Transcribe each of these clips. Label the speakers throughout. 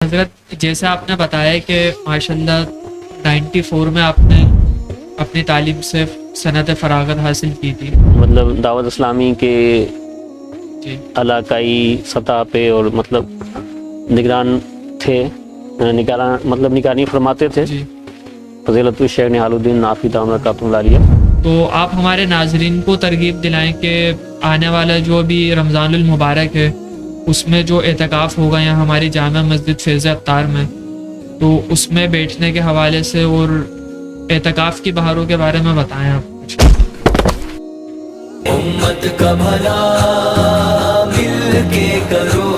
Speaker 1: حضرت جیسے آپ نے بتایا کہ ماشاءاللہ 94 میں آپ نے اپنی تعلیم سے سند فراغت حاصل کی تھی،
Speaker 2: مطلب دعوت اسلامی کے
Speaker 1: جی
Speaker 2: علاقائی سطح پہ، اور مطلب نگران تھے، نگرانی فرماتے تھے
Speaker 1: جی۔
Speaker 2: فضیلت الشیخ نہال الدین نافی دامت برکاتہ العالیہ۔
Speaker 1: تو آپ ہمارے ناظرین کو ترغیب دلائیں کہ آنے والا جو بھی رمضان المبارک ہے اس میں جو اعتکاف ہوگا یہاں ہماری جامع مسجد فیض افطار میں، تو اس میں بیٹھنے کے حوالے سے اور اعتکاف کی بہاروں کے بارے میں بتائیں آپ کچھ۔
Speaker 3: امت کا بھلا مل کے کرو،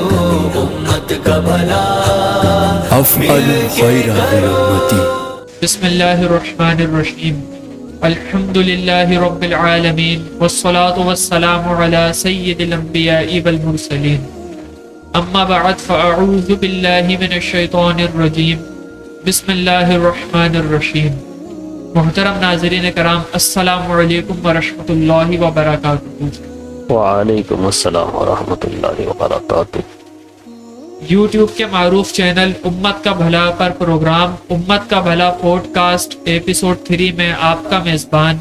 Speaker 3: امت کا بھلا
Speaker 4: افعل خیر لامتی۔
Speaker 1: بسم اللہ الرحمن الرحیم، الحمد للہ رب العالمین، والصلاة والسلام علی سید الانبیاء والمرسلین، اما بعد فاعوذ باللہ من الشیطان الرجیم، بسم اللہ الرحمن الرحیم۔ محترم ناظرین کرام، السلام علیکم ورحمۃ اللہ وبرکاتہ۔
Speaker 2: وعلیکم السلام ورحمۃ اللہ وبرکاتہ۔
Speaker 1: یوٹیوب کے معروف چینل امت کا بھلا پر پروگرام امت کا بھلا پوڈ کاسٹ ایپیسوڈ 3 میں آپ کا میزبان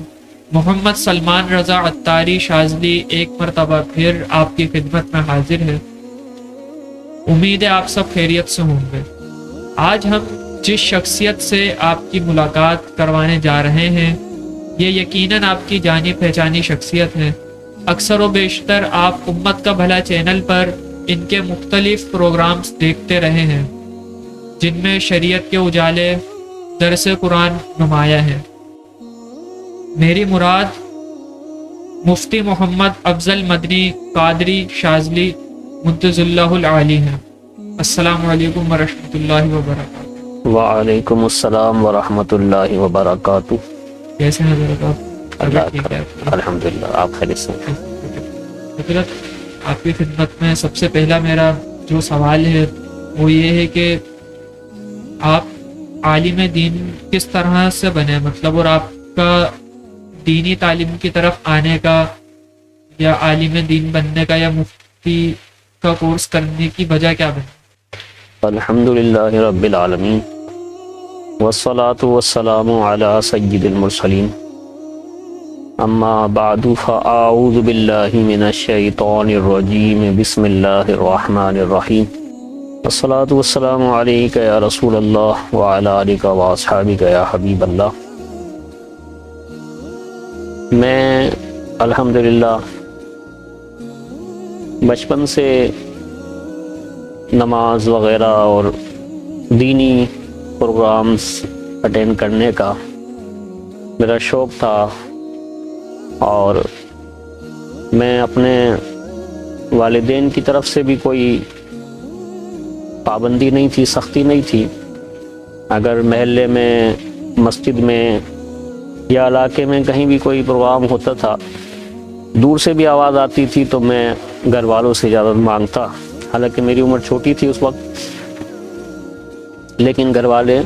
Speaker 1: محمد سلمان رضا عطاری شاذلی ایک مرتبہ پھر آپ کی خدمت میں حاضر ہے۔ امید ہے آپ سب خیریت سے ہوں گے۔ آج ہم جس شخصیت سے آپ کی ملاقات کروانے جا رہے ہیں یہ یقیناً آپ کی جانی پہچانی شخصیت ہے۔ اکثر و بیشتر آپ امت کا بھلا چینل پر ان کے مختلف پروگرامز دیکھتے رہے ہیں جن میں شریعت کے اجالے، درس قرآن نمایاں ہے۔ میری مراد مفتی محمد افضل مدنی قادری شاذلی منتظ اللہ العالی ہے۔ السلام علیکم ورحمۃ اللہ وبرکاتہ۔
Speaker 2: وعلیکم السلام ورحمۃ اللہ وبرکاتہ۔
Speaker 1: کیسے ہیں حضرت آپ؟
Speaker 2: اللہ
Speaker 1: ٹھیک ہے
Speaker 2: کا الحمدللہ، آپ خیریت سے ہیں؟
Speaker 1: حضرت آپ کی خدمت میں سب سے پہلا میرا جو سوال ہے وہ یہ ہے کہ آپ عالم دین کس طرح سے بنے، مطلب، اور آپ کا دینی تعلیم کی طرف آنے کا یا عالم دین بننے کا یا مفتی کا کورس کرنے کی وجہ کیا بنی؟
Speaker 2: الحمدللہ رب العالمین، والصلاة والسلام علی سید المرسلین، اما بعد فاعوذ باللہ من الشیطان الرجیم، بسم اللہ الرحمن الرحیم، والصلاة والسلام علیک یا رسول اللہ وعلی آلک واصحابک یا حبیب اللہ۔ میں الحمدللہ بچپن سے نماز وغیرہ اور دینی پروگرامز اٹینڈ کرنے کا میرا شوق تھا، اور میں اپنے والدین کی طرف سے بھی کوئی پابندی نہیں تھی، سختی نہیں تھی۔ اگر محلے میں، مسجد میں یا علاقے میں کہیں بھی کوئی پروگرام ہوتا تھا، دور سے بھی آواز آتی تھی تو میں گھر والوں سے اجازت مانگتا، حالانکہ میری عمر چھوٹی تھی اس وقت، لیکن گھر والے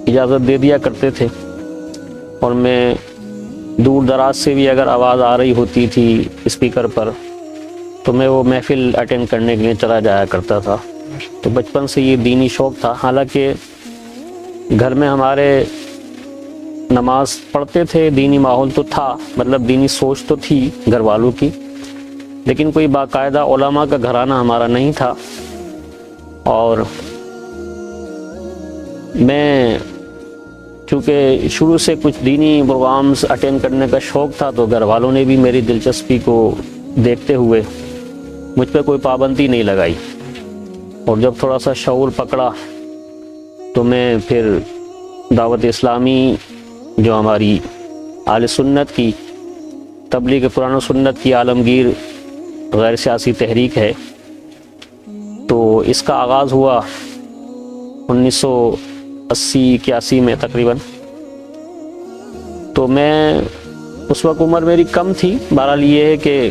Speaker 2: اجازت دے دیا کرتے تھے، اور میں دور دراز سے بھی اگر آواز آ رہی ہوتی تھی اسپیکر پر تو میں وہ محفل اٹینڈ کرنے کے لیے چلا جایا کرتا تھا۔ تو بچپن سے یہ دینی شوق تھا، حالانکہ گھر میں ہمارے نماز پڑھتے تھے، دینی ماحول تو تھا، مطلب دینی سوچ تو تھی گھر والوں کی، لیکن کوئی باقاعدہ علماء کا گھرانہ ہمارا نہیں تھا۔ اور میں چونکہ شروع سے کچھ دینی پروگرامز اٹینڈ کرنے کا شوق تھا تو گھر والوں نے بھی میری دلچسپی کو دیکھتے ہوئے مجھ پہ کوئی پابندی نہیں لگائی، اور جب تھوڑا سا شعور پکڑا تو میں پھر دعوت اسلامی جو ہماری اہل سنت کی تبلیغ قرآن و سنت کی عالمگیر غیر سیاسی تحریک ہے، تو اس کا آغاز ہوا 1980-81 میں تقریباً۔ تو میں اس وقت عمر میری کم تھی، بہرحال یہ ہے کہ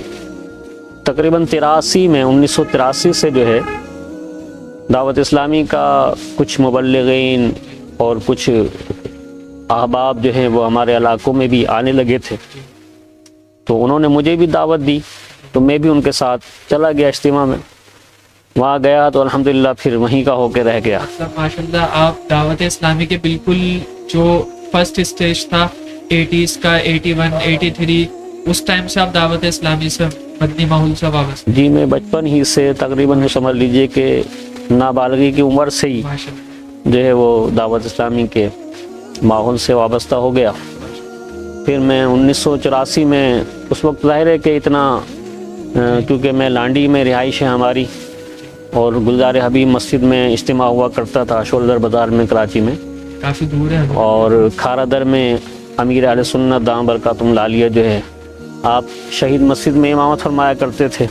Speaker 2: تقریباً 1983 سے جو ہے دعوت اسلامی کا کچھ مبلغین اور کچھ احباب جو ہیں وہ ہمارے علاقوں میں بھی آنے لگے تھے، تو انہوں نے مجھے بھی دعوت دی، تو میں بھی ان کے ساتھ چلا گیا اجتماع میں۔ وہاں گیا تو الحمدللہ پھر وہیں کا ہو کے رہ گیا.
Speaker 1: مطلب ماشاءاللہ آپ دعوت اسلامی کے بالکل جو فرسٹ اسٹیج تھا 80s کا 81 83 اس ٹائم سے آپ دعوت اسلامی سے مدنی ماحول سے وابستہ.
Speaker 2: جی میں بچپن ہی سے تقریباً سمجھ لیجئے کہ نابالغی کی عمر سے ہی
Speaker 1: ماشاءاللہ
Speaker 2: جو ہے وہ دعوت اسلامی کے ماحول سے وابستہ ہو گیا. پھر میں 1984 میں اس وقت ظاہر ہے کہ اتنا کیونکہ میں لانڈی میں رہائش ہے ہماری اور گلزار حبیب مسجد میں اجتماع ہوا کرتا تھا شولدر بازار میں کراچی میں,
Speaker 1: کافی دور ہے.
Speaker 2: اور کھارا در میں امیر اہل سنت دام برکاتہم العالیہ جو ہے آپ شہید مسجد میں امامت فرمایا کرتے تھے.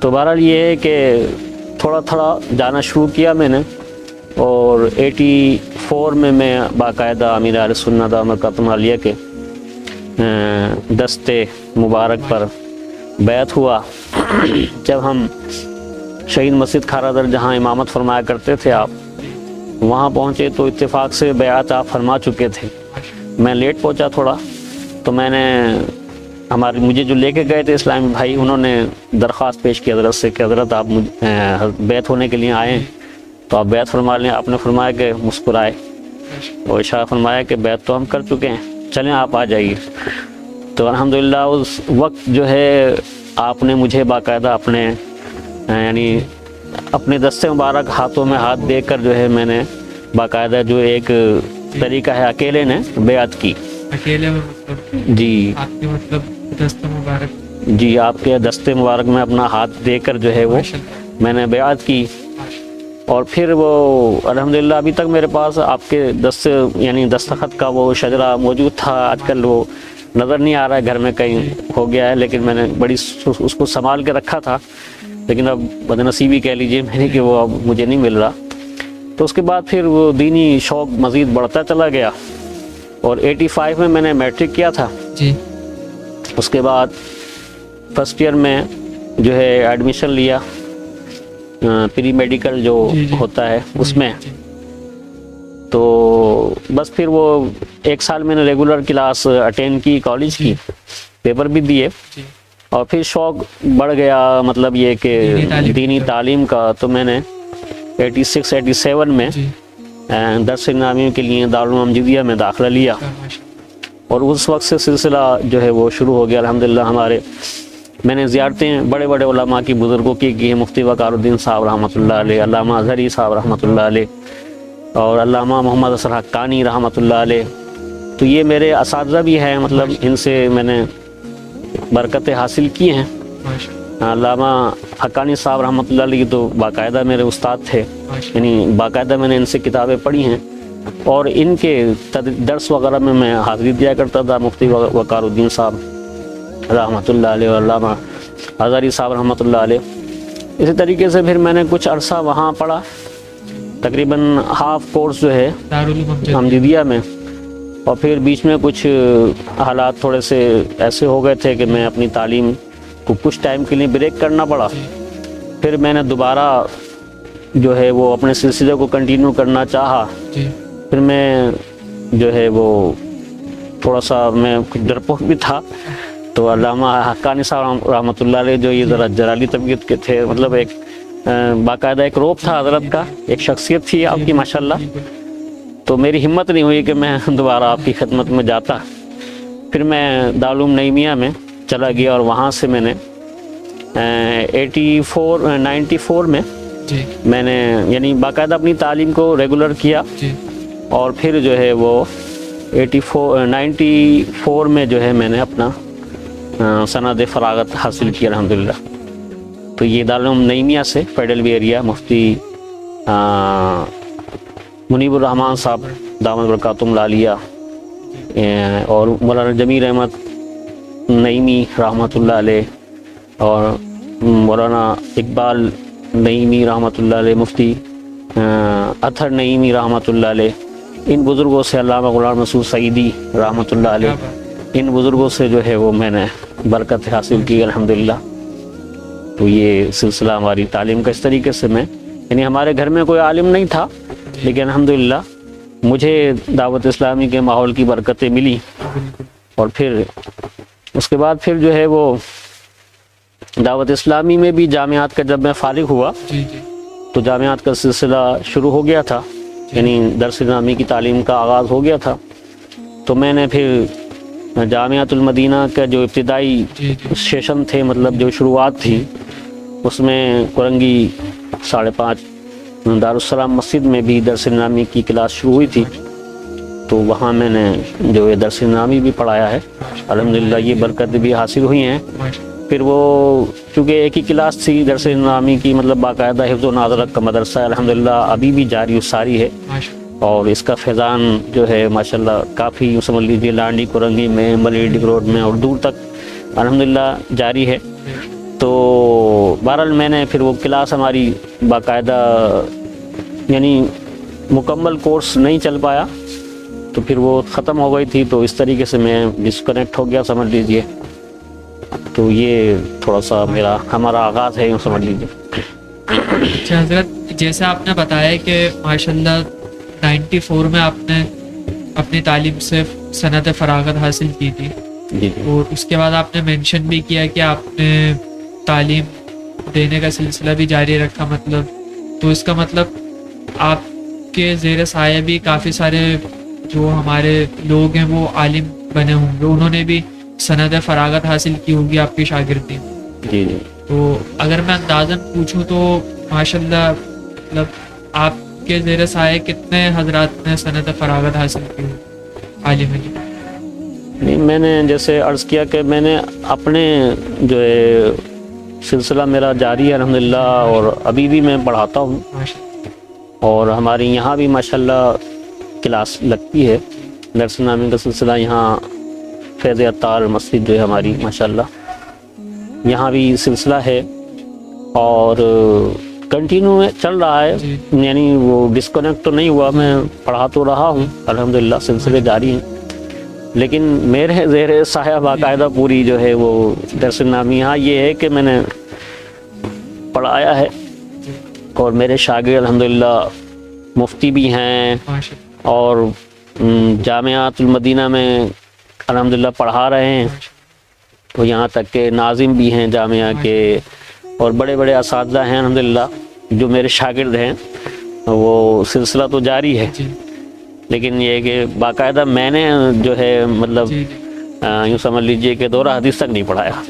Speaker 2: تو بہرحال یہ ہے کہ تھوڑا تھوڑا جانا شروع کیا میں نے, اور 84 میں باقاعدہ امیر اہل سنت دام برکاتہم العالیہ کے دستے مبارک پر بیعت ہوا. جب ہم شہید مسجد کھارا در جہاں امامت فرمایا کرتے تھے آپ وہاں پہنچے تو اتفاق سے بیعت آپ فرما چکے تھے. میں لیٹ پہنچا تھوڑا, تو میں نے مجھے جو لے کے گئے تھے اسلامی بھائی انہوں نے درخواست پیش کی حضرت سے کہ حضرت آپ بیعت ہونے کے لیے آئے ہیں تو آپ بیعت فرما لیں. آپ نے فرمایا کہ مسکرائے اور اشارہ فرمایا کہ بیعت تو ہم کر چکے ہیں, چلیں آپ آ جائیے. تو الحمدللہ اس وقت جو ہے آپ نے مجھے باقاعدہ اپنے یعنی اپنے دستے مبارک ہاتھوں میں ہاتھ دے کر جو ہے میں نے باقاعدہ جو ایک طریقہ ہے اکیلے نے بیعت کی.
Speaker 1: اکیلے میں مطلب
Speaker 2: جی
Speaker 1: آپ کے مطلب دست مبارک
Speaker 2: جی آپ کے دستے مبارک میں اپنا ہاتھ دے کر جو ہے وہ میں نے بیعت کی. اور پھر وہ الحمدللہ ابھی تک میرے پاس آپ کے یعنی دستخط کا وہ شجرہ موجود تھا. آج کل وہ نظر نہیں آ رہا ہے, گھر میں کہیں ہو گیا ہے, لیکن میں نے بڑی اس کو سنبھال کے رکھا تھا. لیکن اب بد نصیبی کہہ لیجیے میری کہ وہ اب مجھے نہیں مل رہا. تو اس کے بعد پھر وہ دینی شوق مزید بڑھتا چلا گیا, اور 85 میں نے میٹرک کیا تھا.
Speaker 1: جی
Speaker 2: اس کے بعد فرسٹ ایئر میں جو ہے ایڈمیشن لیا پری میڈیکل جو ہوتا ہے اس میں. تو بس پھر وہ ایک سال میں نے ریگولر کلاس اٹینڈ کی کالج کی, پیپر بھی دیے, اور پھر شوق بڑھ گیا مطلب یہ کہ دینی تعلیم کا. تو میں نے 86-87 میں درس نامی کے لیے دارالعلوم امجدیہ میں داخلہ لیا, اور اس وقت سے سلسلہ جو ہے وہ شروع ہو گیا. الحمدللہ ہمارے میں نے زیارتیں بڑے بڑے علماء کی بزرگوں کی ہیں, مفتی وقار الدین صاحب رحمۃ اللہ علیہ, علامہ اظہری صاحب رحمۃ اللہ علیہ, اور علامہ محمد اصغر حقانی رحمۃ اللہ علیہ. تو یہ میرے اساتذہ بھی ہیں, مطلب ان سے میں نے برکتیں حاصل کی ہیں. علامہ حقانی صاحب رحمۃ اللہ علیہ تو باقاعدہ میرے استاد تھے, یعنی باقاعدہ میں نے ان سے کتابیں پڑھی ہیں, اور ان کے درس وغیرہ میں حاضری دیا کرتا تھا. مفتی وقار الدین صاحب رحمۃ اللہ علیہ اور علامہ اظہری صاحب رحمۃ اللہ علیہ. اسی طریقے سے پھر میں نے کچھ عرصہ وہاں پڑھا, تقریباً ہاف کورس جو ہے
Speaker 1: دارالعلوم
Speaker 2: امجدیہ میں, اور پھر بیچ میں کچھ حالات تھوڑے سے ایسے ہو گئے تھے کہ میں اپنی تعلیم کو کچھ ٹائم کے لیے بریک کرنا پڑا. پھر میں نے دوبارہ جو ہے وہ اپنے سلسلے کو کنٹینیو کرنا چاہا. پھر میں جو ہے وہ تھوڑا سا میں کچھ ڈرپوک بھی تھا, تو علامہ حقانی صاحب رحمۃ اللہ علیہ جو یہ ذرا جلالی طبیعت کے تھے, مطلب ایک باقاعدہ ایک روپ تھا حضرت کا, ایک شخصیت تھی آپ کی ماشاءاللہ. تو میری ہمت نہیں ہوئی کہ میں دوبارہ آپ کی خدمت میں جاتا. پھر میں دارالعلوم نعیمیہ میں چلا گیا, اور وہاں سے میں نے 94 میں نے یعنی باقاعدہ اپنی تعلیم کو ریگولر کیا, اور پھر جو ہے وہ 94 میں جو ہے میں نے اپنا سند فراغت حاصل کیا الحمدللہ. تو یہ دارالعلوم نعیمیہ سے فیڈرل وی ایریا مفتی منیب الرحمان صاحب دامت برکاتہم العالیہ اور مولانا جمیل احمد نعیمی رحمۃ اللہ علیہ اور مولانا اقبال نعیمی رحمۃ اللہ علیہ, مفتی اطہر نعیمی رحمۃ اللہ علیہ, ان بزرگوں سے علامہ غلام مسعود سعیدی رحمۃ اللہ علیہ, ان بزرگوں سے جو ہے وہ میں نے برکت حاصل کی الحمدللہ. تو یہ سلسلہ ہماری تعلیم کا اس طریقے سے میں یعنی ہمارے گھر میں کوئی عالم نہیں تھا, لیکن الحمدللہ مجھے دعوت اسلامی کے ماحول کی برکتیں ملی. اور پھر اس کے بعد پھر جو ہے وہ دعوت اسلامی میں بھی جامعات کا جب میں فارغ ہوا
Speaker 1: جی جی
Speaker 2: تو جامعات کا سلسلہ شروع ہو گیا تھا، یعنی درس نظامی کی تعلیم کا آغاز ہو گیا تھا. تو میں نے پھر جامعۃ المدینہ کا جو ابتدائی
Speaker 1: جی جی
Speaker 2: سیشن تھے، مطلب جو شروعات تھی، اس میں کرنگی 5:30 دارالسلام مسجد میں بھی درس نظامی کی کلاس شروع ہوئی تھی. تو وہاں میں نے جو ہے درس نظامی بھی پڑھایا ہے. الحمدللہ یہ برکت بھی حاصل ہوئی ہیں. پھر وہ چونکہ ایک ہی کلاس تھی درس نظامی کی، مطلب باقاعدہ حفظ و ناظرت کا مدرسہ الحمدللہ ابھی بھی جاری و ساری ہے، اور اس کا فیضان جو ہے ماشاءاللہ کافی یوں سمجھ لیجیے لانڈی کرنگی میں، ملیڈ روڈ میں اور دور تک الحمدللہ جاری ہے. تو بہرحال میں نے پھر وہ کلاس ہماری باقاعدہ یعنی مکمل کورس نہیں چل پایا، تو پھر وہ ختم ہو گئی تھی. تو اس طریقے سے میں ڈسکنیکٹ ہو گیا سمجھ لیجیے. تو یہ تھوڑا سا ہمارا آغاز ہے یوں سمجھ لیجیے.
Speaker 1: اچھا حضرت، جیسے آپ نے بتایا کہ ماشاءاللہ 94 میں آپ نے اپنی تعلیم سے سند فراغت حاصل کی تھی،
Speaker 2: جی جی
Speaker 1: اور اس کے بعد آپ نے مینشن بھی کیا کہ آپ نے تعلیم دینے کا سلسلہ بھی جاری رکھا، مطلب تو اس کا مطلب آپ کے زیر سایہ بھی کافی سارے جو ہمارے لوگ ہیں وہ عالم بنے ہوں گے، انہوں نے بھی سند فراغت حاصل کی ہوگی آپ کی شاگردی میں.
Speaker 2: جی جی
Speaker 1: تو اگر میں اندازاً پوچھوں تو ماشاءاللہ مطلب آپ کے زیر سایہ کتنے حضرات نے سند فراغت حاصل کی عالم کی؟
Speaker 2: نہیں، میں نے جیسے عرض کیا کہ میں نے اپنے جو ہے سلسلہ میرا جاری ہے الحمدللہ، اور ابھی بھی میں پڑھاتا ہوں، اور ہمارے یہاں بھی ماشاءاللہ کلاس لگتی ہے درس نظامی کا سلسلہ. یہاں فیض عطار مسجد جو ہے ہماری ماشاءاللہ یہاں بھی سلسلہ ہے، اور کنٹینیو میں چل رہا ہے، یعنی وہ ڈسکنیکٹ تو نہیں ہوا. میں پڑھا تو رہا ہوں الحمدللہ، سلسلے جاری ہیں، لیکن میرے زیر سایہ باقاعدہ پوری جو ہے وہ درس نظامی. ہاں یہ ہے کہ میں نے پڑھایا ہے، اور میرے شاگرد الحمدللہ مفتی بھی ہیں، اور جامعۃ المدینہ میں الحمدللہ پڑھا رہے ہیں. تو یہاں تک کہ ناظم بھی ہیں جامعہ کے، اور بڑے بڑے اساتذہ ہیں الحمدللہ جو میرے شاگرد ہیں. وہ سلسلہ تو جاری ہے، لیکن یہ کہ باقاعدہ میں نے جو ہے مطلب یوں سمجھ لیجئے کہ دورہ حدیث تک نہیں پڑھایا.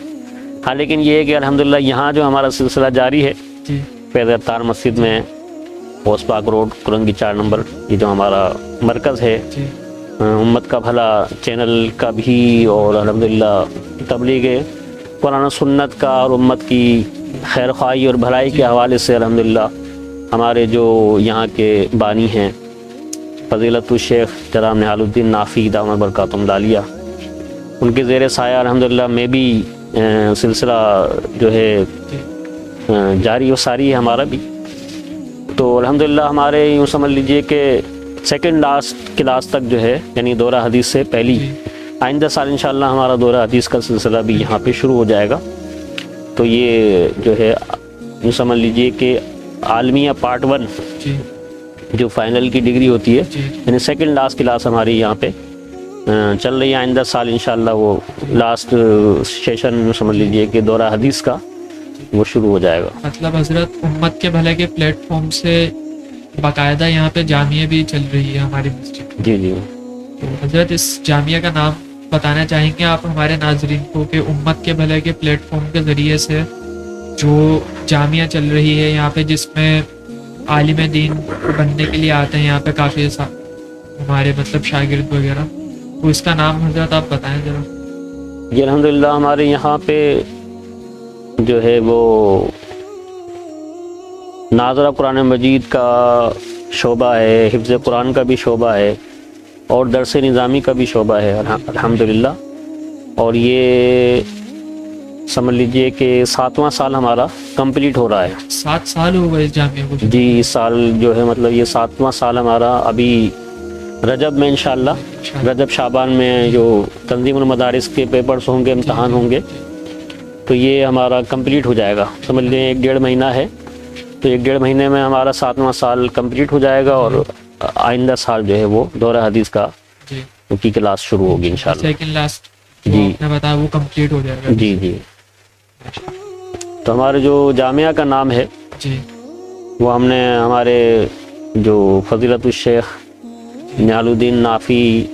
Speaker 2: ہاں لیکن یہ ہے کہ الحمدللہ یہاں جو ہمارا سلسلہ جاری ہے فیض عطار مسجد میں، پوسٹ پاک روڈ کرنگی 4 نمبر، یہ جو ہمارا مرکز ہے، امت کا بھلا چینل کا بھی، اور الحمدللہ تبلیغ قرآن و سنت کا اور امت کی خیر خواہی اور بھلائی کے حوالے سے الحمدللہ ہمارے جو یہاں کے بانی ہیں فضیلت الشیخ جناب نہال الدین نافی دامت برکاتہم العالیہ، ان کے زیر سایہ الحمدللہ میں بھی سلسلہ جو ہے جاری و ساری ہے ہمارا بھی. تو الحمدللہ ہمارے یوں سمجھ لیجئے کہ سیکنڈ لاسٹ کلاس تک جو ہے، یعنی دورہ حدیث سے پہلی، آئندہ سال انشاءاللہ ہمارا دورہ حدیث کا سلسلہ بھی یہاں پہ شروع ہو جائے گا. تو یہ جو ہے یوں سمجھ لیجئے کہ عالمیہ پارٹ 1 جو فائنل کی ڈگری ہوتی ہے، یعنی سیکنڈ لاسٹ کلاس ہماری یہاں پہ چل رہی ہے. آئندہ سال انشاءاللہ وہ لاسٹ سیشن یوں سمجھ لیجئے کہ دورہ حدیث کا وہ شروع ہو جائے گا.
Speaker 1: مطلب حضرت امت کے بھلے کے پلیٹ فارم سے باقاعدہ یہاں پہ جامعہ بھی چل رہی ہے ہماری مسجد.
Speaker 2: جی جی.
Speaker 1: تو حضرت اس جامعہ کا نام بتانا چاہیں گے آپ ہمارے ناظرین کو کہ امت کے بھلے کے پلیٹ فارم کے ذریعے سے جو جامعہ چل رہی ہے یہاں پہ، جس میں عالم دین بننے کے لیے آتے ہیں یہاں پہ کافی ہمارے مطلب شاگرد وغیرہ، تو اس کا نام حضرت آپ بتائیں ذرا.
Speaker 2: جی الحمدللہ ہمارے یہاں پہ جو ہے وہ ناظرہ قرآن مجید کا شعبہ ہے، حفظ قرآن کا بھی شعبہ ہے، اور درس نظامی کا بھی شعبہ ہے الحمدللہ. اور یہ سمجھ لیجئے کہ 7واں سال ہمارا کمپلیٹ ہو رہا ہے.
Speaker 1: 7 سال ہو گئے اس جامعہ کو؟
Speaker 2: جی اس سال جو ہے مطلب یہ 7واں سال ہمارا. ابھی رجب میں انشاءاللہ، رجب شعبان میں جو تنظیم المدارس کے پیپرز ہوں گے، امتحان ہوں گے، تو یہ ہمارا کمپلیٹ ہو جائے گا. سمجھ لیں 1.5 مہینہ ہے، تو 1.5 مہینے میں ہمارا 7واں سال کمپلیٹ ہو جائے گا، اور آئندہ سال جو ہے وہ دورہ حدیث کا کی کلاس شروع ہوگی انشاءاللہ.
Speaker 1: سیکنڈ لاسٹ
Speaker 2: جی
Speaker 1: نے بتایا وہ کمپلیٹ ہو جائے گا.
Speaker 2: جی جی. تو ہمارے جو جامعہ کا نام ہے
Speaker 1: جی
Speaker 2: وہ ہم نے ہمارے جو فضیلت الشیخ نہال الدین نافی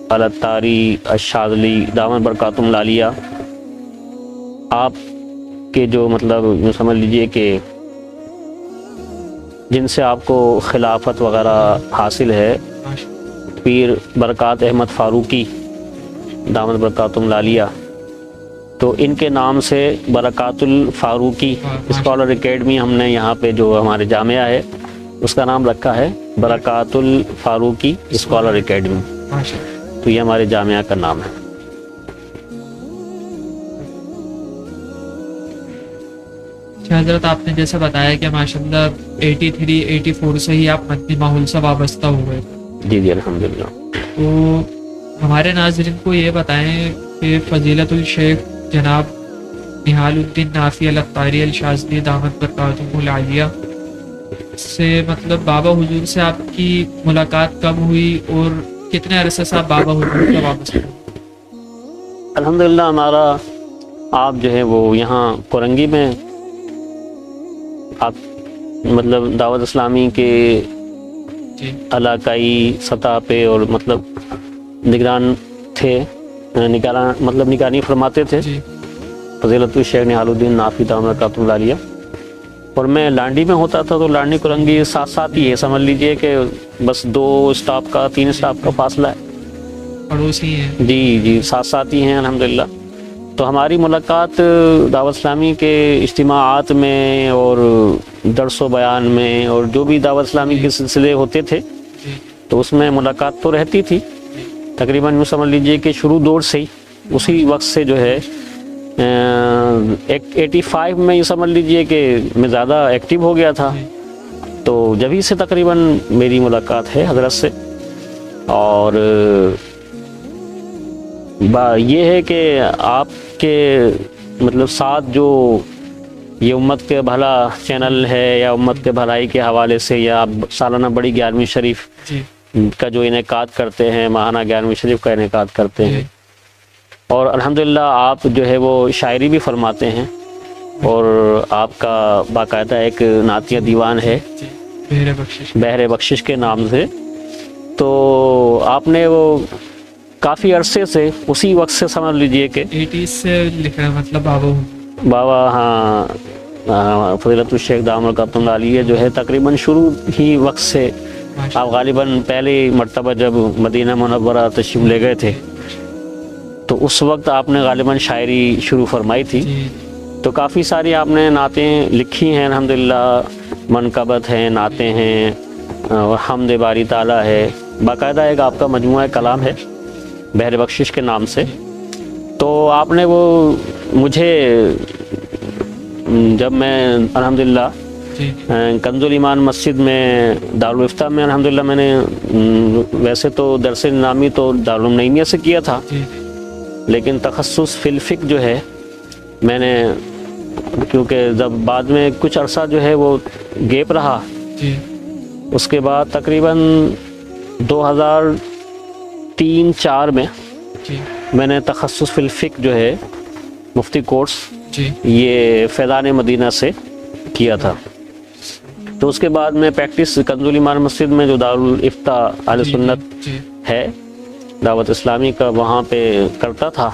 Speaker 2: العطاری الشاذلی دامت برکاتہم العالیہ آپ کے جو مطلب یوں سمجھ لیجئے کہ جن سے آپ کو خلافت وغیرہ حاصل ہے، پیر برکات احمد فاروقی دامت برکاتہم العالیہ، تو ان کے نام سے برکات الفاروقی اسکالر اکیڈمی ہم نے یہاں پہ جو ہمارے جامعہ ہے اس کا نام رکھا ہے برکات الفاروقی اسکالر اکیڈمی. تو یہ ہمارے جامعہ کا نام ہے.
Speaker 1: حضرت آپ نے جیسے بتایا کہ ماشاءاللہ 83-84 سے ہی آپ مدنی ماحول سے وابستہ ہوئے.
Speaker 2: جی جی الحمدللہ.
Speaker 1: تو ہمارے ناظرین کو یہ بتائیں کہ فضیلت الشیخ جناب نہال الدین نافی العطاری الشاذلی دامت برکاتہم العالیہ سے مطلب بابا حضور سے آپ کی ملاقات کب ہوئی اور کتنے عرصے سے آپ بابا حضور کا وابستہ ہوئے؟
Speaker 2: الحمدللہ ہمارا آپ جو ہے وہ یہاں کورنگی میں آپ مطلب دعوت اسلامی کے
Speaker 1: جی
Speaker 2: علاقائی سطح پہ اور مطلب نگران تھے، نگرانی فرماتے تھے
Speaker 1: جی
Speaker 2: فضیلت الشیخ نہال الدین نافی دامت برکاتہم العالیہ. اور میں لانڈی میں ہوتا تھا تو لانڈی کورنگی ساتھ ساتھ ہی ہے، سمجھ لیجئے کہ بس 2 اسٹاپ کا 3 اسٹاپ کا فاصلہ ہے.
Speaker 1: پڑوسی ہیں.
Speaker 2: جی جی ساتھ ساتھ ہی ہیں الحمدللہ. تو ہماری ملاقات دعوت اسلامی کے اجتماعات میں اور درس و بیان میں اور جو بھی دعوت اسلامی کے سلسلے ہوتے تھے
Speaker 1: جی
Speaker 2: تو اس میں ملاقات تو رہتی تھی. تقریباً یوں سمجھ لیجئے کہ شروع دور سے ہی اسی وقت سے جو ہے 85 میں یہ سمجھ لیجئے کہ میں زیادہ ایکٹیو ہو گیا تھا. تو جبھی سے تقریباً میری ملاقات ہے حضرت سے. اور یہ ہے کہ آپ کے مطلب ساتھ جو یہ امت کے بھلا چینل ہے یا امت کے بھلائی کے حوالے سے یا آپ سالانہ بڑی 11ویں شریف
Speaker 1: جی
Speaker 2: کا جو انعقاد کرتے ہیں، ماہانہ 11ویں شریف کا انعقاد کرتے ہیں، اور الحمدللہ آپ جو ہے وہ شاعری بھی فرماتے ہیں اور آپ کا باقاعدہ ایک نعتیہ دیوان ہے
Speaker 1: جی بہر بخشش.
Speaker 2: بحر بخشش کے نام سے. تو آپ نے وہ کافی عرصے سے اسی وقت سے سمجھ لیجئے کہ
Speaker 1: 80 سے لکھ رہے ہیں مطلب
Speaker 2: بابا ہاں فضیلت الشیخ دامت برکاتہم العالیہ جو ہے تقریباً شروع ہی وقت سے آپ غالباً پہلی مرتبہ جب مدینہ منورہ تشریف لے گئے تھے تو اس وقت آپ نے غالباً شاعری شروع فرمائی تھی. تو کافی ساری آپ نے نعتیں لکھی ہیں الحمدللہ، منقبت ہیں، نعتیں ہیں اور حمد باری تعالیٰ ہے. باقاعدہ ایک آپ کا مجموعہ کلام ہے بحر بخشش کے نام سے. تو آپ نے وہ مجھے جب میں الحمدللہ کنز الایمان مسجد میں دارالفتہ میں الحمدللہ میں نے ویسے تو درس نامی تو دارالعلوم نعیمیہ سے کیا تھا، لیکن تخصص فی الفقہ جو ہے میں نے، کیونکہ جب بعد میں کچھ عرصہ جو ہے وہ گیپ رہا، اس کے بعد تقریباً 2003-04 میں میں نے تخصص فی الفقہ جو ہے مفتی کورس یہ فیضان مدینہ سے کیا تھا. تو اس کے بعد میں پریکٹس کنز الایمان مسجد میں جو دارالافتاء اہل سنت ہے دعوت اسلامی کا وہاں پہ کرتا تھا.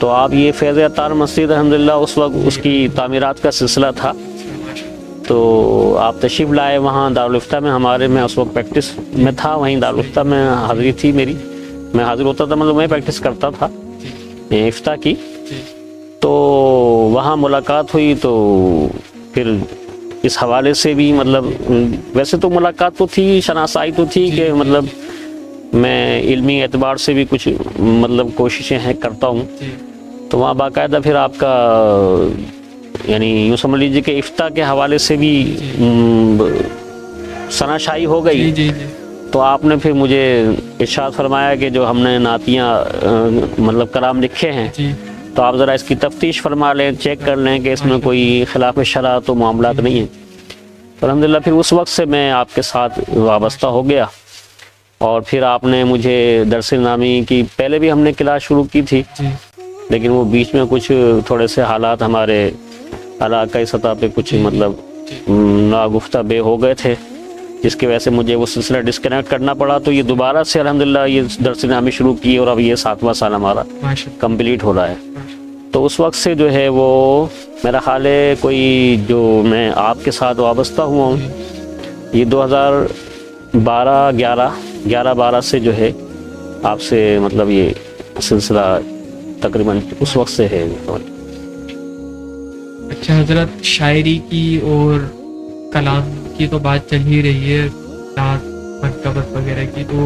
Speaker 2: تو آپ یہ فیض عطار مسجد الحمدللہ اس وقت اس کی تعمیرات کا سلسلہ تھا، تو آپ تشریف لائے وہاں دارالافتاء میں. ہمارے میں اس وقت پریکٹس میں تھا، وہیں دارالافتاء میں حاضری تھی میری، میں حاضر ہوتا تھا، مطلب میں پریکٹس کرتا تھا افتاء کی. تو وہاں ملاقات ہوئی. تو پھر اس حوالے سے بھی مطلب ویسے تو ملاقات تو تھی، شناسائی تو تھی کہ مطلب میں علمی اعتبار سے بھی کچھ مطلب کوششیں ہیں کرتا ہوں. تو وہاں باقاعدہ پھر آپ کا یعنی یوں سمجھ لیجیے کہ افتاء کے حوالے سے بھی شناسائی ہو گئی. تو آپ نے پھر مجھے ارشاد فرمایا کہ جو ہم نے نعتیاں مطلب کلام لکھے ہیں تو آپ ذرا اس کی تفتیش فرما لیں، چیک کر لیں کہ اس میں کوئی خلاف شرع تو معاملات نہیں ہیں. الحمدللہ پھر اس وقت سے میں آپ کے ساتھ وابستہ ہو گیا. اور پھر آپ نے مجھے درس نامی کی پہلے بھی ہم نے کلاس شروع کی تھی، لیکن وہ بیچ میں کچھ تھوڑے سے حالات ہمارے علاقائی سطح پہ کچھ مطلب ناگفتہ بے ہو گئے تھے، جس کی وجہ سے مجھے وہ سلسلہ ڈسکنیکٹ کرنا پڑا. تو یہ دوبارہ سے الحمدللہ یہ درس نامی شروع کی اور اب یہ 7واں سال ہمارا
Speaker 1: ماشاءاللہ.
Speaker 2: کمپلیٹ ہو رہا ہے. تو اس وقت سے جو ہے وہ میرا خیال ہے کوئی جو میں آپ کے ساتھ وابستہ ہوا ہوں یہ 2012 سے جو ہے آپ سے مطلب یہ سلسلہ تقریباً اس وقت سے ہے.
Speaker 1: اچھا حضرت، شاعری کی اور کلام کی تو بات چل ہی رہی ہے، نعت منقبت وغیرہ کی، تو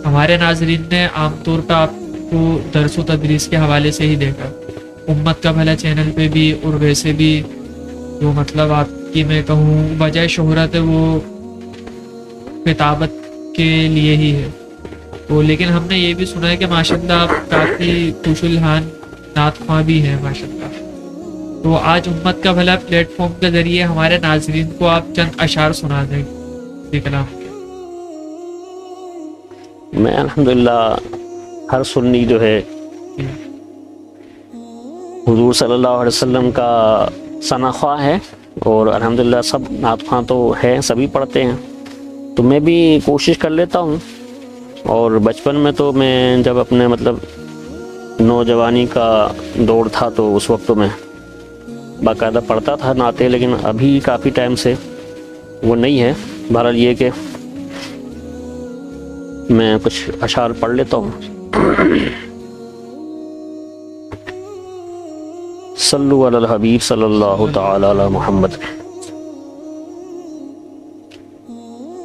Speaker 1: ہمارے ناظرین نے عام طور پہ آپ کو درس و تدریس کے حوالے سے ہی دیکھا، امت کا بھلا چینل پہ بھی، اور ویسے بھی جو مطلب آپ کی میں کہوں وجہ شہرت ہے وہ خطابت کے لیے ہی ہے. تو لیکن ہم نے یہ بھی سنا ہے کہ ماشاءاللہ آپ کافی خوش الحان نعت خواں بھی ہیں ماشاءاللہ. تو آج امت کا بھلا پلیٹ فارم کے ذریعے ہمارے ناظرین کو آپ چند اشعار سنا دیں اسی کلام کے.
Speaker 2: میں الحمدللہ ہر سنی جو ہے حضور صلی اللہ علیہ وسلم کا ثنا خواں ہے، اور الحمدللہ سب نعت خواں تو ہیں، سبھی پڑھتے ہیں. تو میں بھی کوشش کر لیتا ہوں. اور بچپن میں تو میں جب اپنے مطلب نوجوانی کا دور تھا تو اس وقت تو میں باقاعدہ پڑھتا تھا نعتیں، لیکن ابھی کافی ٹائم سے وہ نہیں ہے. بہرحال یہ کہ میں کچھ اشعار پڑھ لیتا ہوں. صلو علی الحبیب صلی اللہ تعالی علی محمد.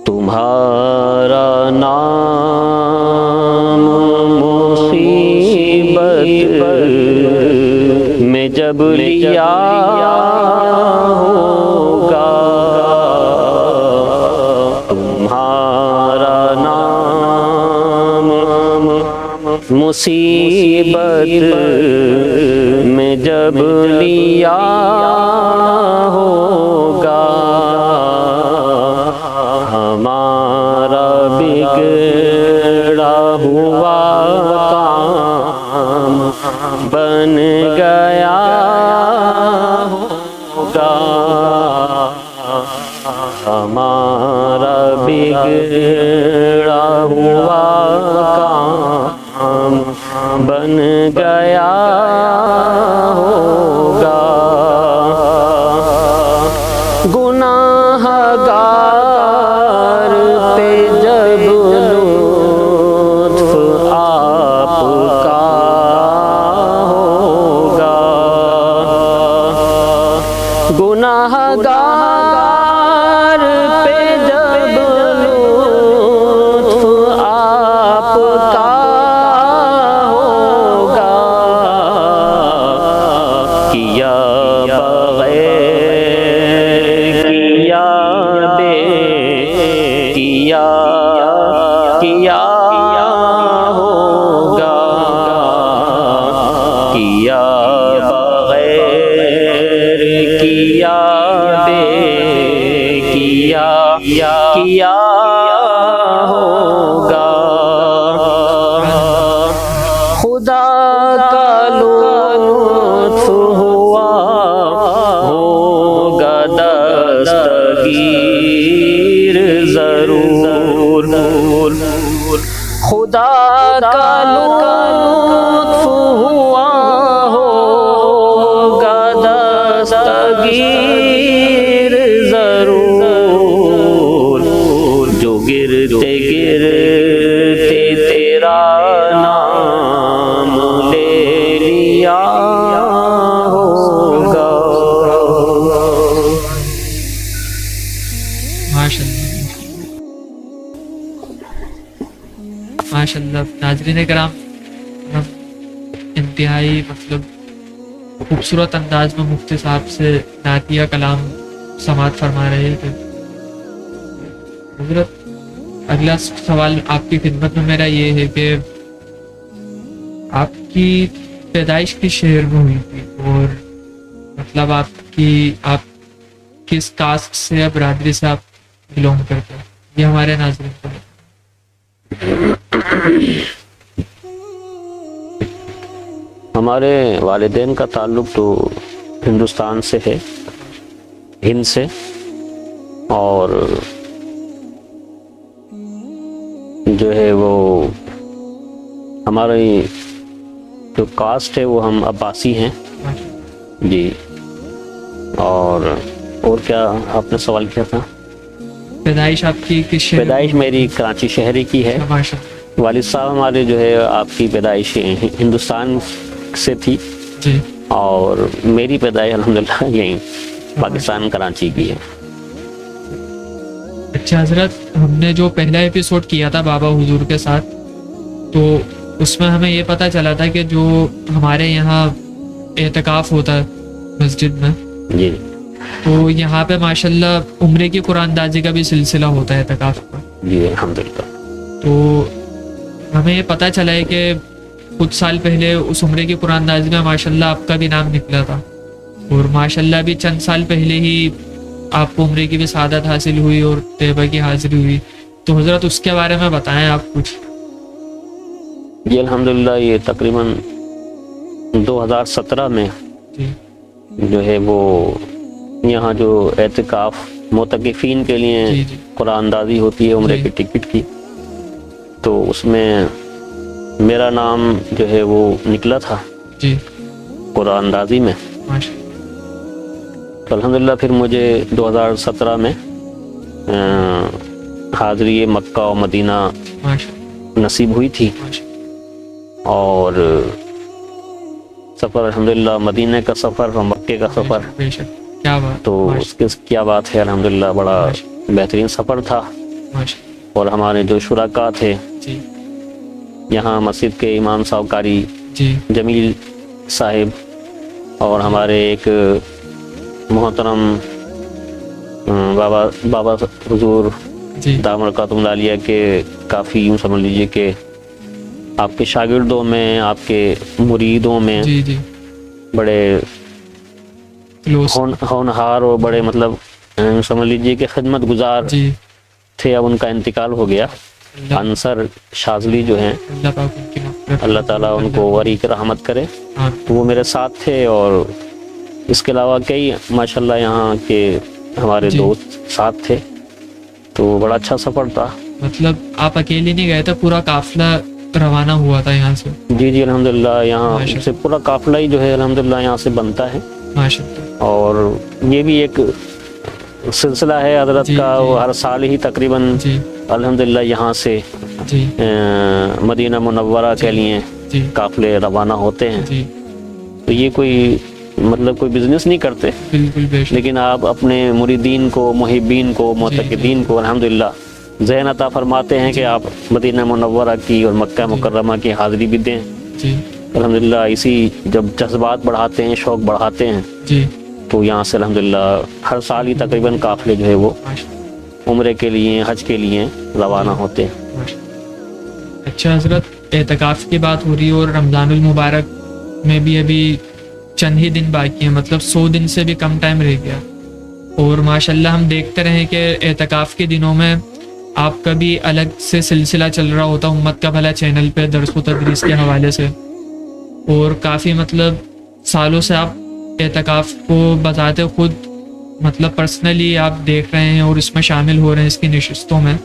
Speaker 2: تمہارا نام مصیبت میں جب لیا ہوگا، تمہارا نام مصیبت میں جب لیا ہوگا، ہمارا بگڑا ہوا کام بن گیا ہوگا، ہمارا بگڑا ہوا کام بن گیا ہوگا. گناہ گار پہ جب لطف آپ کا ہوگا، گناہ گار پہ جب لطف آپ کا ہوگا، کیا بغیر کیا بے کیا ہوگا، کیا بغیر کیا بے کیا ہوگا. خدا کا لطف ہوا ہوگا دستگیر ضرور، خدا کا لطف ہوا ہوگا دستگیر ضرور، جو گرتے گرتے تیرا نام لے لیا ہوگا.
Speaker 1: ماشاءاللہ. ناظرین کرام، ہم انتہائی مطلب خوبصورت انداز میں مفتی صاحب سے نعتیہ کلام سماعت فرما رہے تھے. حضرت اگلا سوال آپ کی خدمت میں میرا یہ ہے کہ آپ کی پیدائش کس شہر میں ہوئی تھی، اور مطلب آپ کس کاسٹ سے یا برادری سے آپ بلونگ کرتے ہیں، یہ ہمارے ناظرین کو.
Speaker 2: ہمارے والدین کا تعلق تو ہندوستان سے ہے، ہند سے، اور جو ہے وہ ہماری جو کاسٹ ہے وہ ہم عباسی ہیں جی۔ اور کیا آپ نے سوال کیا تھا؟
Speaker 1: پیدائش آپ کی کس شہر؟
Speaker 2: پیدائش میری کراچی شہری کی ہے۔
Speaker 1: ماشاء
Speaker 2: والد صاحب ہمارے جو ہے آپ کی پیدائش ہندوستان سے تھی،
Speaker 1: جی،
Speaker 2: اور میری پیدائش الحمدللہ یہیں پاکستان کراچی کی ہے۔
Speaker 1: اچھا حضرت، ہم نے جو پہلا ایپیسوڈ کیا تھا بابا حضور کے ساتھ، تو اس میں ہمیں یہ پتہ چلا تھا کہ جو ہمارے یہاں اعتکاف ہوتا ہے مسجد میں،
Speaker 2: جی
Speaker 1: تو یہاں پہ ماشاءاللہ عمرے کی قرآن اندازی کا بھی سلسلہ ہوتا ہے اعتکاف کا۔
Speaker 2: جی الحمدللہ۔
Speaker 1: تو ہمیں یہ پتہ چلا ہے کہ کچھ سال پہلے اس عمرے کی قرآن اندازی میں ماشاءاللہ آپ کا بھی نام نکلا تھا، اور ماشاءاللہ بھی چند سال پہلے ہی آپ کو عمرے کی بھی سعادت حاصل ہوئی اور طیبہ کی حاضری ہوئی، تو حضرت اس کے بارے میں بتائیں آپ کچھ۔
Speaker 2: جی الحمدللہ، یہ تقریباً 2017 میں
Speaker 1: جی
Speaker 2: جو ہے وہ یہاں جو اعتکاف معتکفین کے لیے
Speaker 1: جی جی
Speaker 2: قرآن اندازی ہوتی ہے عمرے
Speaker 1: جی
Speaker 2: کی ٹکٹ کی، تو اس میں میرا نام جو ہے وہ نکلا تھا
Speaker 1: جی
Speaker 2: قرآن اندازی میں۔
Speaker 1: ماشاء
Speaker 2: تو الحمدللہ پھر مجھے 2017 میں حاضری مکہ و مدینہ
Speaker 1: ماشاء
Speaker 2: نصیب ہوئی تھی،
Speaker 1: ماشاء
Speaker 2: اور سفر الحمدللہ مدینہ کا سفر اور مکے کا سفر،
Speaker 1: بے شک، کیا بات،
Speaker 2: تو اس کے کیا بات ہے، الحمدللہ بڑا بہترین سفر تھا۔
Speaker 1: ماشاء
Speaker 2: اور ہمارے جو شرکاء تھے
Speaker 1: جی
Speaker 2: یہاں مسجد کے امام صاحب قاری
Speaker 1: جی
Speaker 2: جمیل صاحب، اور ہمارے ایک محترم بابا حضور
Speaker 1: جی
Speaker 2: دامت برکاتہم العالیہ کے کافی یوں سمجھ لیجیے کہ آپ کے شاگردوں میں، آپ کے مریدوں میں
Speaker 1: جی جی
Speaker 2: بڑے
Speaker 1: کلوز،
Speaker 2: ہونہار اور بڑے مطلب یوں سمجھ لیجیے کہ خدمت گزار
Speaker 1: جی
Speaker 2: تھے۔ اب ان کا انتقال ہو گیا، انصر شاذلی جو ہیں،
Speaker 1: اللہ پاک ان کی مغفرت،
Speaker 2: اللہ تعالیٰ ان کو وریث رحمت کرے،
Speaker 1: آمین۔
Speaker 2: تو وہ میرے ساتھ تھے، اور اس کے علاوہ کئی ماشاءاللہ یہاں کے ہمارے
Speaker 1: جی
Speaker 2: دوست ساتھ تھے، تو بڑا اچھا سفر تھا۔
Speaker 1: مطلب آپ اکیلے نہیں گئے تھے، پورا قافلہ روانہ ہوا تھا یہاں سے؟
Speaker 2: جی جی الحمدللہ، یہاں
Speaker 1: ماشاء
Speaker 2: سے پورا قافلہ ہی جو ہے الحمدللہ یہاں سے بنتا ہے،
Speaker 1: ماشاء اللہ،
Speaker 2: اور یہ بھی ایک سلسلہ ہے حضرت
Speaker 1: جی
Speaker 2: کا،
Speaker 1: جی
Speaker 2: وہ ہر سال ہی تقریباً
Speaker 1: جی
Speaker 2: الحمدللہ یہاں سے
Speaker 1: جی
Speaker 2: مدینہ منورہ کے لیے
Speaker 1: جی
Speaker 2: قافلے روانہ ہوتے ہیں۔
Speaker 1: جی
Speaker 2: تو یہ کوئی مطلب کوئی بزنس نہیں کرتے،
Speaker 1: بالکل بے شک،
Speaker 2: لیکن آپ اپنے مریدین کو، محبین کو، معتقدین کو الحمدللہ ذہن عطا فرماتے ہیں کہ آپ مدینہ منورہ کی اور مکہ مکرمہ کی حاضری بھی دیں۔
Speaker 1: جی
Speaker 2: الحمدللہ اسی جب جذبات بڑھاتے ہیں، شوق بڑھاتے ہیں،
Speaker 1: جی
Speaker 2: تو یہاں سے الحمدللہ ہر سال ہی تقریباً قافلے جو ہے وہ
Speaker 1: ماشاء
Speaker 2: عمرے کے لیے، حج کے لیے روانہ ہوتے ہیں۔
Speaker 1: اللہ، ماشاء اللہ۔ اچھا حضرت، اعتکاف کی بات ہو رہی ہے اور رمضان المبارک میں بھی ابھی چند ہی دن باقی ہیں، مطلب 100 دن سے بھی کم ٹائم رہ گیا، اور ماشاءاللہ ہم دیکھتے رہے کہ اعتکاف کے دنوں میں آپ کا بھی الگ سے سلسلہ چل رہا ہوتا امت کا بھلا چینل پہ درس و تدریس کے حوالے سے، اور کافی مطلب سالوں سے آپ اعتکاف کو بذات خود مطلب پرسنلی آپ دیکھ رہے ہیں اور اس میں شامل ہو رہے ہیں اس کی نشستوں میں،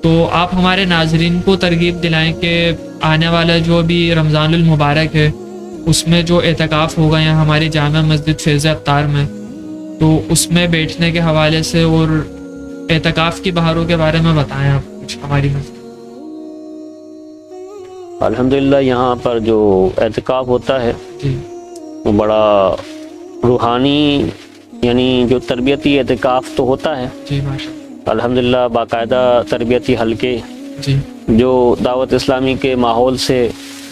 Speaker 1: تو آپ ہمارے ناظرین کو ترغیب دلائیں کہ آنے والا جو بھی رمضان المبارک ہے اس میں جو اعتکاف ہوگا یہاں ہماری جامع مسجد فیض عطار میں، تو اس میں بیٹھنے کے حوالے سے اور اعتکاف کی بہاروں کے بارے میں بتائیں آپ کچھ ہماری مسجد۔
Speaker 2: الحمدللہ یہاں پر جو اعتکاف ہوتا ہے
Speaker 1: جی
Speaker 2: وہ بڑا روحانی، یعنی جو تربیتی اعتکاف تو ہوتا ہے
Speaker 1: جی ماشاء اللہ،
Speaker 2: الحمدللہ، باقاعدہ تربیتی حلقے
Speaker 1: جی
Speaker 2: جو دعوت اسلامی کے ماحول سے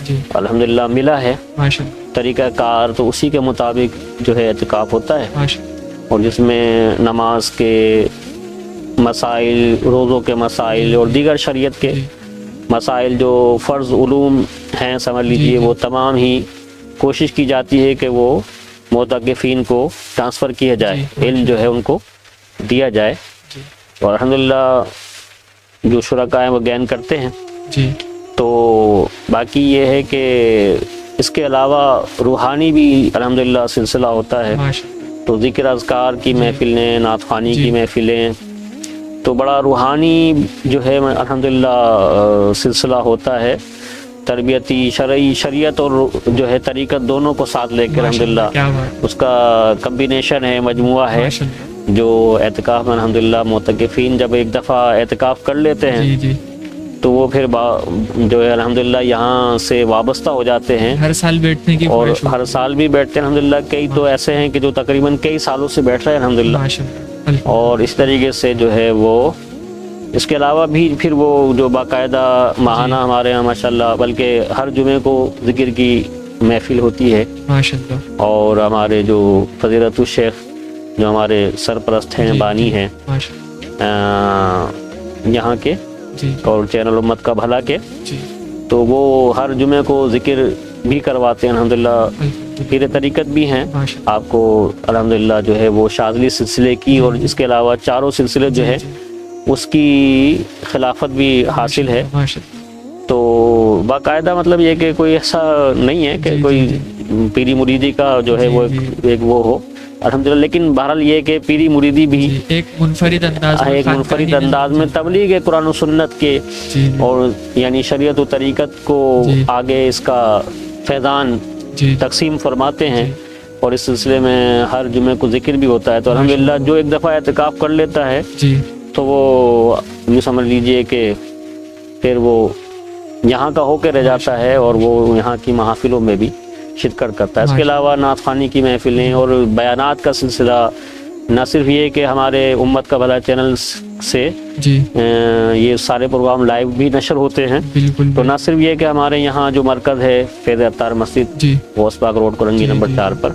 Speaker 1: جی
Speaker 2: الحمدللہ ملا ہے
Speaker 1: ماشاء اللہ،
Speaker 2: طریقہ کار، تو اسی کے مطابق جو ہے اعتکاف ہوتا ہے،
Speaker 1: ماشاء اللہ،
Speaker 2: اور جس میں نماز کے مسائل، روزوں کے مسائل اور دیگر شریعت کے
Speaker 1: جی
Speaker 2: مسائل جو فرض علوم ہیں سمجھ لیجئے،
Speaker 1: جی۔
Speaker 2: وہ تمام ہی کوشش کی جاتی ہے کہ وہ معتکفین کو ٹرانسفر کیا جائے،
Speaker 1: جی۔
Speaker 2: علم جو ہے ان کو دیا جائے،
Speaker 1: جی
Speaker 2: اور الحمدللہ جو شرکاء ہیں وہ گین کرتے ہیں۔
Speaker 1: جی
Speaker 2: تو باقی یہ ہے کہ اس کے علاوہ روحانی بھی الحمدللہ سلسلہ ہوتا ہے،
Speaker 1: ماشاء اللہ،
Speaker 2: تو ذکر اذکار کی محفلیں، نعت خوانی کی محفلیں، تو بڑا روحانی جو ہے الحمدللہ سلسلہ ہوتا ہے، تربیتی شریعت اور جو ہے طریقت دونوں کو ساتھ لے کے الحمدللہ اس کا کمبینیشن ہے، مجموعہ ہے، جو اعتکاف میں الحمدللہ معتکفین جب ایک دفعہ اعتکاف کر لیتے ہیں تو وہ پھر جو ہے الحمدللہ یہاں سے وابستہ ہو جاتے ہیں،
Speaker 1: ہر سال بیٹھنے کی،
Speaker 2: اور ہر سال بھی بیٹھتے ہیں الحمدللہ۔ کئی تو ایسے ہیں کہ جو تقریباً کئی سالوں سے بیٹھ رہے ہیں الحمدللہ، اور اس طریقے سے جو ہے وہ اس کے علاوہ بھی پھر وہ جو باقاعدہ ماہانہ ہمارے یہاں ماشاءاللہ، بلکہ ہر جمعے کو ذکر کی محفل ہوتی ہے،
Speaker 1: ماشاءاللہ،
Speaker 2: اور ہمارے جو فضیلت الشیخ جو ہمارے سرپرست ہیں، بانی ہیں یہاں کے اور چینل امت کا بھلا کے، تو وہ ہر جمعے کو ذکر بھی کرواتے ہیں الحمدللہ۔ پیر طریقت بھی ہیں، آپ کو الحمدللہ جو ہے وہ شاذلی سلسلے کی اور اس کے علاوہ چاروں سلسلے جو ہے اس کی خلافت بھی حاصل ہے۔ تو باقاعدہ مطلب یہ کہ کوئی ایسا نہیں ہے کہ کوئی پیری مریدی کا جو ہے وہ ایک وہ ہو الحمدللہ، لیکن بہرحال یہ کہ پیری مریدی بھی
Speaker 1: ایک منفرد
Speaker 2: انداز میں تبلیغ قرآن و سنت کے اور یعنی شریعت و طریقت کو آگے اس کا فیضان تقسیم فرماتے ہیں، اور اس سلسلے میں ہر جمعے کو ذکر بھی ہوتا ہے۔ تو الحمدللہ جو ایک دفعہ اعتکاف کر لیتا ہے تو وہ یہ سمجھ لیجئے کہ پھر وہ یہاں کا ہو کے رہ جاتا ہے، اور وہ یہاں کی محافلوں میں بھی شرکت کرتا ہے۔ اس کے علاوہ نعت خوانی کی محفلیں اور بیانات کا سلسلہ، نہ صرف یہ کہ ہمارے امت کا بھلا چینل سے یہ سارے پروگرام لائیو بھی نشر ہوتے ہیں، تو نہ صرف یہ کہ ہمارے یہاں جو مرکز ہے فیض عطار مسجد غوث پاک روڈ کرنگی نمبر 4 پر،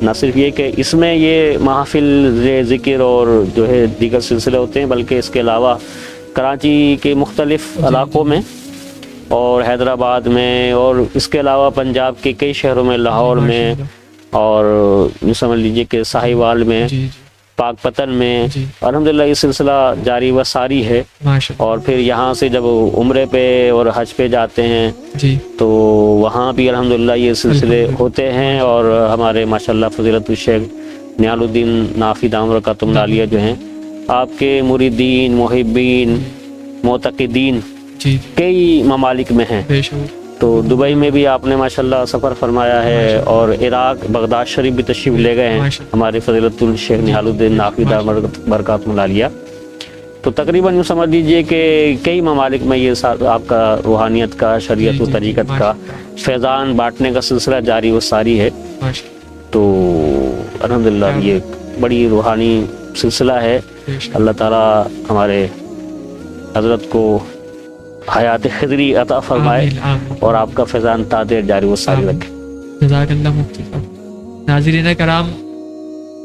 Speaker 2: نہ صرف یہ کہ اس میں یہ محافل ذکر اور جو ہے دیگر سلسلے ہوتے ہیں، بلکہ اس کے علاوہ کراچی کے مختلف علاقوں میں اور حیدرآباد میں، اور اس کے علاوہ پنجاب کے کئی شہروں میں، لاہور میں، اور یہ سمجھ لیجئے کہ ساہیوال میں، پاک پتن میں الحمدللہ یہ سلسلہ جاری و ساری ہے۔ اور پھر یہاں سے جب عمرے پہ اور حج پہ جاتے ہیں تو وہاں بھی الحمدللہ یہ سلسلے ہوتے ہیں، اور ہمارے ماشاءاللہ فضیلت الشیخ نیال الدین نافی دامت برکاتہ العالیہ جو ہیں، آپ کے مریدین، محبین، معتقدین کئی ممالک میں ہیں۔ تو دبئی میں بھی آپ نے ماشاءاللہ سفر فرمایا ہے، اور عراق بغداد شریف بھی تشریف لے گئے ہیں ہمارے فضیلت الشیخ نیال الدین نافی دامت برکاتہ العالیہ۔ تو تقریباً یوں سمجھ لیجئے کہ کئی ممالک میں یہ آپ کا روحانیت کا، شریعت و طریقت کا فیضان بانٹنے کا سلسلہ جاری و ساری ہے۔ تو الحمدللہ یہ بڑی روحانی سلسلہ ہے۔ اللہ تعالیٰ ہمارے حضرت کو حیات خضری عطا فرمائے اور آپ کا فیضان تا دیر جاری و ساری رکھے۔
Speaker 1: جزاک اللہ مفتی صاحب۔ ناظرین کرام،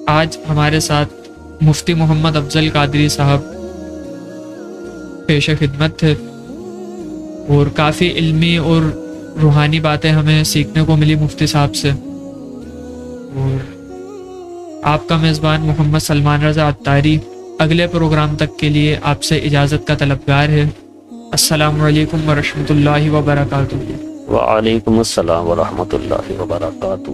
Speaker 1: آج ہمارے ساتھ مفتی محمد افضل قادری صاحب پیش خدمت تھے، اور کافی علمی اور روحانی باتیں ہمیں سیکھنے کو ملی مفتی صاحب سے۔ اور آپ کا میزبان محمد سلمان رضا عطاری اگلے پروگرام تک کے لیے آپ سے اجازت کا طلبگار ہے۔ السلام علیکم ورحمۃ اللہ وبرکاتہ۔
Speaker 2: وعلیکم السلام ورحمۃ اللہ وبرکاتہ۔